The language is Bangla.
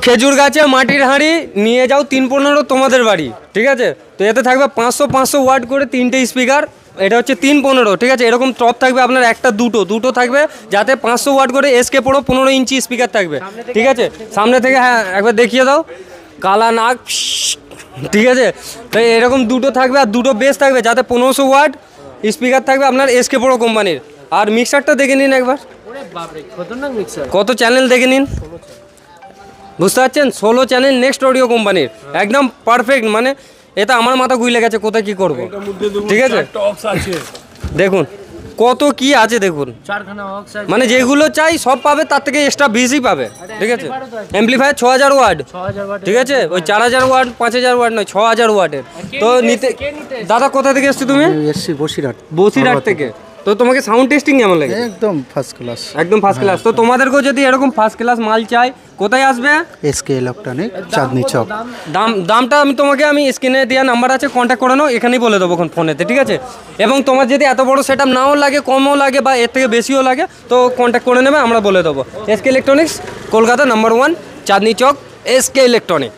খেজুর গাছে মাটির হাঁড়ি নিয়ে যাও 315 তোমাদের বাড়ি, ঠিক আছে। তো এতে থাকবে 500 ওয়াট করে 3টে স্পিকার, এটা হচ্ছে 315, ঠিক আছে। এরকম টপ থাকবে আপনার একটা দুটো থাকবে, যাতে 500 ওয়াট করে SK Pro 15 ইঞ্চি স্পিকার থাকবে, ঠিক আছে। সামনে থেকে হ্যাঁ একবার দেখিয়ে দাও, কালা নাক, ঠিক আছে। তো এরকম দুটো থাকবে আর দুটো বেস থাকবে, যাতে 1500 ওয়াট স্পিকার থাকবে আপনার SK Pro কোম্পানির। আর মিক্সারটা দেখে নিন একবার, কত চ্যানেল দেখে নিন, বুঝতে পারছেন? 16 চ্যানেল নেক্সট অডিও কোম্পানির, একদম পারফেক্ট। মানে এটা আমার মাথা গুইলে গেছে কোথায় কি করব, ঠিক আছে। দেখুন কত কি আছে, দেখুন মানে যেগুলো চাই সব পাবে, তার থেকে এক্সট্রা বেশি পাবে, ঠিক আছে। অ্যাম্পলিফায়ার 6000 ওয়াট, ঠিক আছে। ওই 4000 ওয়াট 5000 ওয়াট নয়, 6000 ওয়াটের। তো নিতে দাদা কোথা থেকে এসছো তুমি? এসছি বসিরহাট থেকে। তো তোমাকে সাউন্ড টেস্টিং কেমন লাগে? একদম ফার্স্ট ক্লাস, একদম ফার্স্ট ক্লাস। তো তোমাদেরকেও যদি এরকম ফার্স্ট ক্লাস মাল চাই, কোথায় আসবে? SK electronic, Chandni Chowk. দামটা আমি স্ক্রিনে দেওয়া নাম্বার আছে, কন্ট্যাক্ট করে নাও, এখানেই বলে দেবো ফোনেতে, ঠিক আছে। এবং তোমার যদি এত বড় সেটআপ নাও লাগে, কমও লাগে বা এর থেকে বেশিও লাগে, তো কন্ট্যাক্ট করে নেবে, আমরা বলে দেবো। SK electronics, Kolkata number 1, Chandni Chowk, SK electronic.